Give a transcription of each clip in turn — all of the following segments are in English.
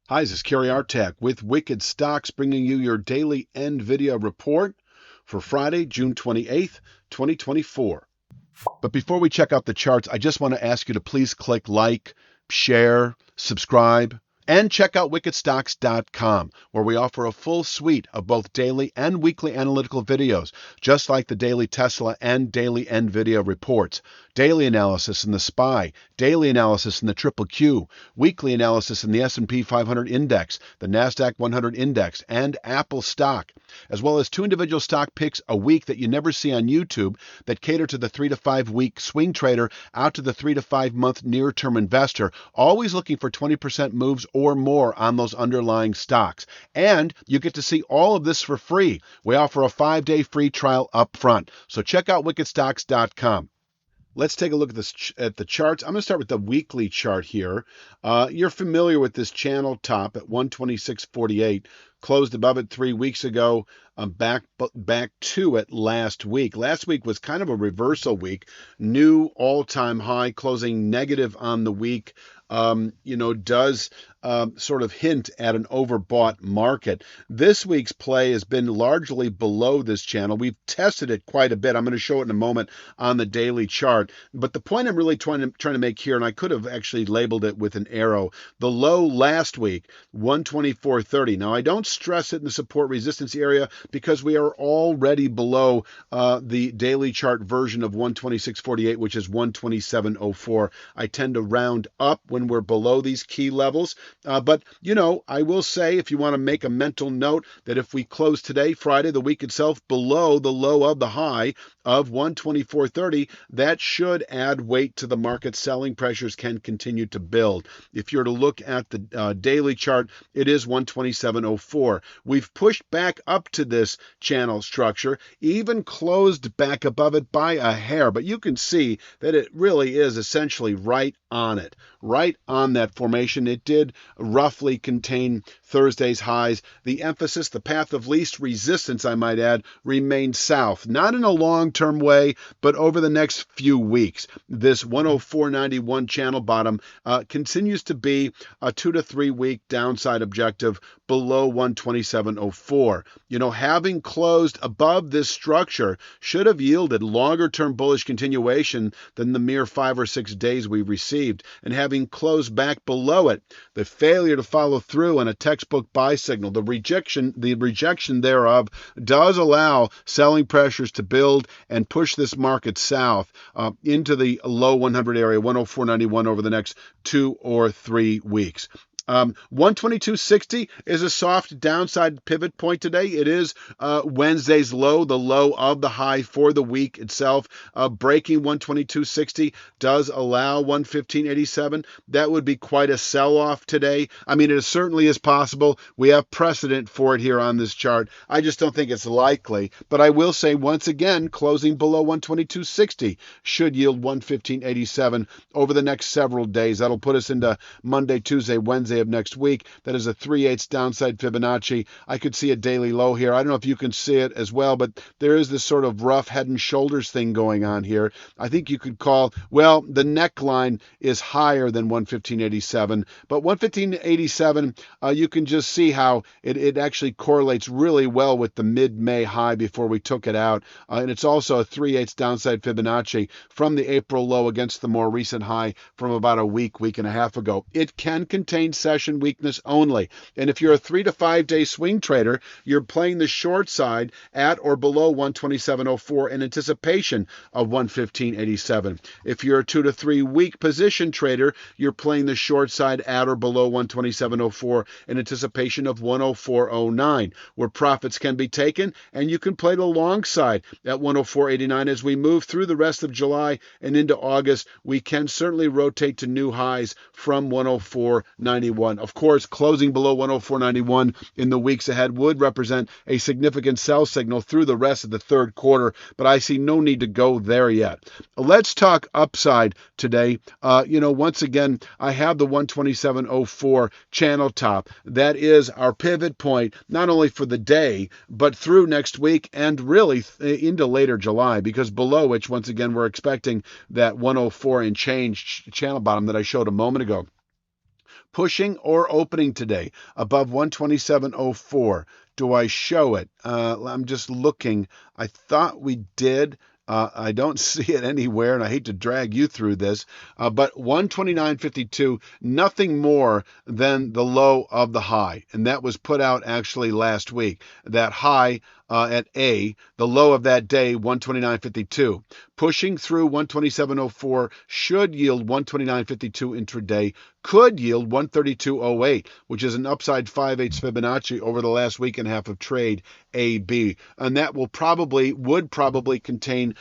Hi, this is Kerry Artak with Wicked Stocks, bringing you your daily NVIDIA report for Friday, June 28th, 2024. But before we check out the charts, I just want to ask you to please click like, share, subscribe, and check out wickedstocks.com, where we offer a full suite of both daily and weekly analytical videos, just like the daily Tesla and daily NVIDIA reports, daily analysis in the SPY, daily analysis in the Triple Q, weekly analysis in the S&P 500 index, the NASDAQ 100 index, and Apple stock, as well as 2 individual stock picks a week that you never see on YouTube that cater to the 3 to 5 week swing trader out to the 3 to 5 month near-term investor, always looking for 20% moves or more on those underlying stocks. And you get to see all of this for free. We offer a 5-day free trial up front. So check out wickedstocks.com. Let's take a look at the charts. I'm going to start with the weekly chart here. You're familiar with this channel top at 126.48. Closed above it 3 weeks ago, back to it last week. Last week was kind of a reversal week. New all-time high, closing negative on the week. Does sort of hint at an overbought market. This week's play has been largely below this channel. We've tested it quite a bit. I'm going to show it in a moment on the daily chart. But the point I'm really trying to make here, and I could have actually labeled it with an arrow, the low last week, 124.30. Now, I don't stress it in the support resistance area because we are already below the daily chart version of 126.48, which is 127.04. I tend to round up when we're below these key levels. But I will say, if you want to make a mental note, that if we close today, Friday, the week itself, below the low of the high of 124.30, that should add weight to the market. Selling pressures can continue to build. If you're to look at the daily chart, it is 127.04. We've pushed back up to this channel structure, even closed back above it by a hair, but you can see that it really is essentially right on it, right on that formation. It did roughly contain Thursday's highs. The emphasis, the path of least resistance, I might add, remains south, not in a long-term way, but over the next few weeks. This 104.91 channel bottom continues to be a 2 to 3 week downside objective below 127.04. Having closed above this structure should have yielded longer-term bullish continuation than the mere 5 or 6 days we received. And having closed back below it, the failure to follow through on a textbook buy signal, the rejection thereof, does allow selling pressures to build and push this market south into the low 100 area, 104.91, over the next 2 or 3 weeks. 122.60 is a soft downside pivot point today. It is Wednesday's low, the low of the high for the week itself. Breaking 122.60 does allow 115.87. That would be quite a sell-off today. I mean, it certainly is possible. We have precedent for it here on this chart. I just don't think it's likely. But I will say, once again, closing below 122.60 should yield 115.87 over the next several days. That'll put us into Monday, Tuesday, Wednesday of next week. That is a 3/8 downside Fibonacci. I could see a daily low here. I don't know if you can see it as well, but there is this sort of rough head and shoulders thing going on here. I think you could call, well, the neckline is higher than 115.87, but 115.87, you can just see how it actually correlates really well with the mid-May high before we took it out. And it's also a 3/8 downside Fibonacci from the April low against the more recent high from about a week and a half ago. It can contain session weakness only. And if you're a 3 to 5 day swing trader, you're playing the short side at or below 127.04 in anticipation of 115.87. If you're a 2 to 3 week position trader, you're playing the short side at or below 127.04 in anticipation of 104.09, where profits can be taken, and you can play the long side at 104.89. As we move through the rest of July and into August, we can certainly rotate to new highs from 104.91. Of course, closing below 104.91 in the weeks ahead would represent a significant sell signal through the rest of the third quarter, but I see no need to go there yet. Let's talk upside today. Once again, I have the 127.04 channel top. That is our pivot point, not only for the day, but through next week and really into later July, because below which, once again, we're expecting that 104 and change channel bottom that I showed a moment ago. pushing or opening today above 127.04. Do I show it? I'm just looking. I thought we did. I don't see it anywhere, and I hate to drag you through this, but 129.52, nothing more than the low of the high, and that was put out actually last week. That high at A, the low of that day, 129.52. Pushing through 127.04 should yield 129.52 intraday, could yield 132.08, which is an upside 5/8 Fibonacci over the last week and a half of trade AB. And that would probably contain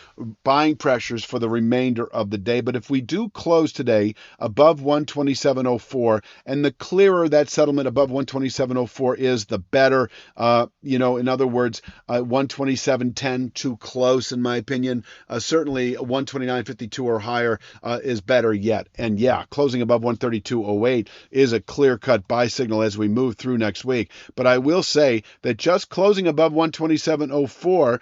buying pressures for the remainder of the day. But if we do close today above 127.04, and the clearer that settlement above 127.04 is, the better. In other words, 127.10 too close, in my opinion. Certainly 129.52 or higher is better yet. And yeah, closing above 132.08 is a clear-cut buy signal as we move through next week. But I will say that just closing above 127.04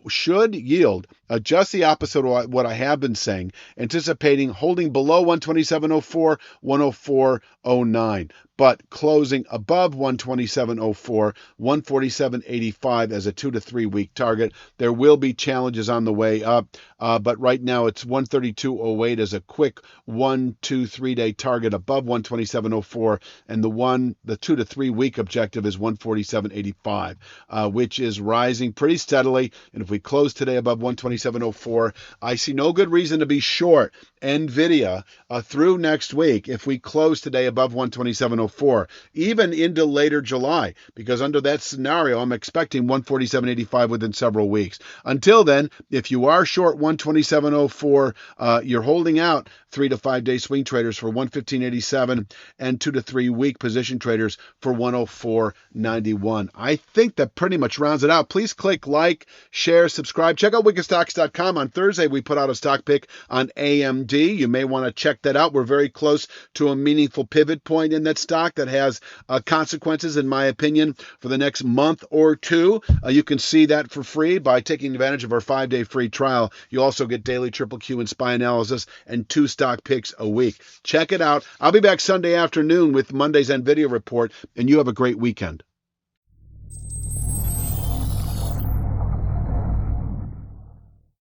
should yield just the opposite of what I have been saying, anticipating holding below 127.04, 104.09. But closing above 127.04, 147.85 as a 2 to 3 week target. There will be challenges on the way up, but right now it's 132.08 as a quick 1, 2, 3 day target above 127.04, and the 2 to 3 week objective is 147.85, which is rising pretty steadily. And if we close today above 127.04, I see no good reason to be short NVIDIA through next week if we close today above 127.04, even into later July, because under that scenario, I'm expecting 147.85 within several weeks. Until then, if you are short 127.04, you're holding out 3 to 5 day swing traders for 115.87 and 2 to 3 week position traders for 104.91. I think that pretty much rounds it out. Please click like, share, subscribe. Check out wickedstocks.com. On Thursday, we put out a stock pick on AMD. You may want to check that out. We're very close to a meaningful pivot point in that stock that has consequences, in my opinion, for the next month or two. You can see that for free by taking advantage of our 5-day free trial. You also get daily triple Q and SPY analysis and 2 stock picks a week. Check it out. I'll be back Sunday afternoon with Monday's NVIDIA report, and you have a great weekend.